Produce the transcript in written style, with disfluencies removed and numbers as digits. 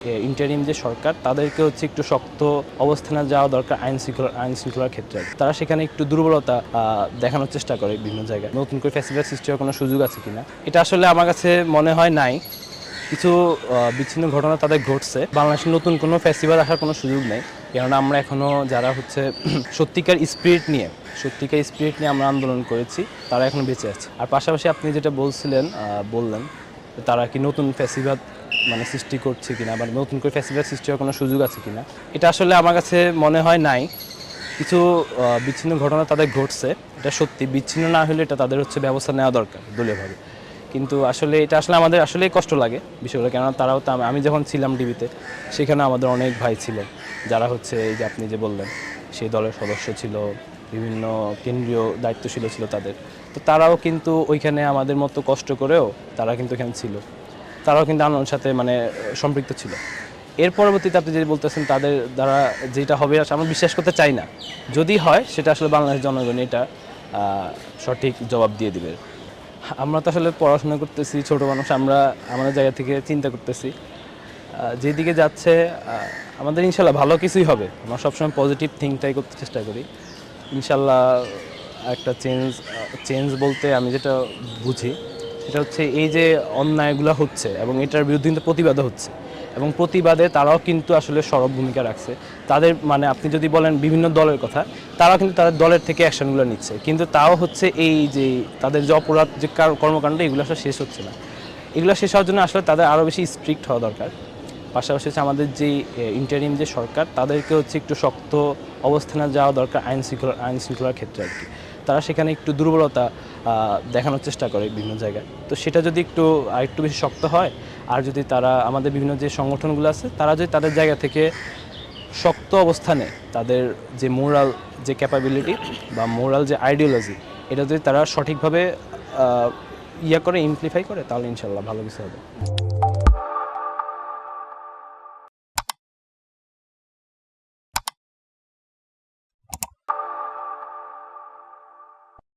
Interim যে সরকার তাদেরকে হচ্ছে একটু শক্ত অবস্থানে যাওয়া দরকার আইন শৃঙ্খলার ক্ষেত্রে। তারা সেখানে একটু দুর্বলতা দেখানোর চেষ্টা করে বিভিন্ন জায়গায়। নতুন করে ফ্যাসিলিটি সৃষ্টি হওয়ার কোনো সুযোগ আছে কিনা, এটা আসলে আমার কাছে মনে হয় নাই। কিছু বিচ্ছিন্ন ঘটনা তাদের ঘটছে। বাংলাদেশে নতুন কোনো ফেস্টিভ্যাল আসার কোনো সুযোগ নেই, কেননা আমরা এখনও যারা হচ্ছে সত্যিকার স্পিরিট নিয়ে আমরা আন্দোলন করেছি, তারা এখন বেঁচে আছে। আর পাশাপাশি আপনি যেটা বললেন তারা কি নতুন ফেস্টিভ্যাল সৃষ্টি করছে কিনা বা নতুন করে ফেস্টিভ্যাল সৃষ্টি হওয়ার কোনো সুযোগ আছে কিনা, এটা আসলে আমার কাছে মনে হয় নাই। কিছু বিচ্ছিন্ন ঘটনা তাদের ঘটছে, এটা সত্যি। বিচ্ছিন্ন না হলে এটা তাদের হচ্ছে ব্যবস্থা নেওয়া দরকার দলীয়ভাবে। কিন্তু আসলে এটা আমাদের আসলেই কষ্ট লাগে বিষয়গুলো, কেননা তারাও তো, আমি যখন ছিলাম ডিবিতে সেখানে আমাদের অনেক ভাই ছিলেন যারা হচ্ছে এই যে আপনি যে বললেন সেই দলের সদস্য ছিল, বিভিন্ন কেন্দ্রীয় দায়িত্বশীল ছিল তাদের। তো তারাও কিন্তু ওইখানে আমাদের মতো কষ্ট করেও তারা কিন্তু এখানে ছিল, তারাও কিন্তু আন্দোলনের সাথে সম্পৃক্ত ছিল। এর পরবর্তীতে আপনি যদি বলতেছেন তাদের দ্বারা যেটা হবে আমরা বিশ্বাস করতে চাই না। যদি হয় সেটা আসলে বাংলাদেশের জনগণ এটা সঠিক জবাব দিয়ে দিবে। আমরা তো আসলে পড়াশোনা করতেছি, ছোটো মানুষ, আমরা আমাদের জায়গা থেকে চিন্তা করতেছি যেদিকে যাচ্ছে আমাদের ইনশাল্লাহ ভালো কিছুই হবে। আমরা সবসময় পজিটিভ থিঙ্কটাই করতে চেষ্টা করি। ইনশাল্লাহ একটা চেঞ্জ বলতে আমি যেটা বুঝি সেটা হচ্ছে এই যে অন্যায়গুলো হচ্ছে এবং এটার বিরুদ্ধে কিন্তু প্রতিবাদও হচ্ছে, এবং প্রতিবাদে তারাও কিন্তু আসলে সরব ভূমিকা রাখছে। তাদের আপনি যদি বলেন বিভিন্ন দলের কথা, তারাও কিন্তু তাদের দলের থেকে অ্যাকশনগুলো নিচ্ছে, কিন্তু তাও হচ্ছে এই যে তাদের যে অপরাধ যে কর্মকাণ্ড এগুলো আসলে শেষ হচ্ছে না। এগুলো শেষ হওয়ার জন্য আসলে তাদের আরও বেশি স্ট্রিক্ট হওয়া দরকার। পাশাপাশি হচ্ছে আমাদের যে ইন্টারিম যে সরকার তাদেরকে হচ্ছে একটু শক্ত অবস্থানে যাওয়া দরকার আইন শৃঙ্খলার ক্ষেত্রে আর কি। তারা সেখানে একটু দুর্বলতা দেখানোর চেষ্টা করে বিভিন্ন জায়গায়। তো সেটা যদি আরেকটু বেশি শক্ত হয়, আর যদি তারা আমাদের বিভিন্ন যে সংগঠনগুলো আছে তারা যদি তাদের জায়গা থেকে শক্ত অবস্থানে তাদের যে মোরাল যে ক্যাপাবিলিটি বা মোরাল যে আইডিওলজি, এটা যদি তারা সঠিকভাবে ইম্প্লিফাই করে, তাহলে ইনশাল্লাহ ভালো কিছু হবে।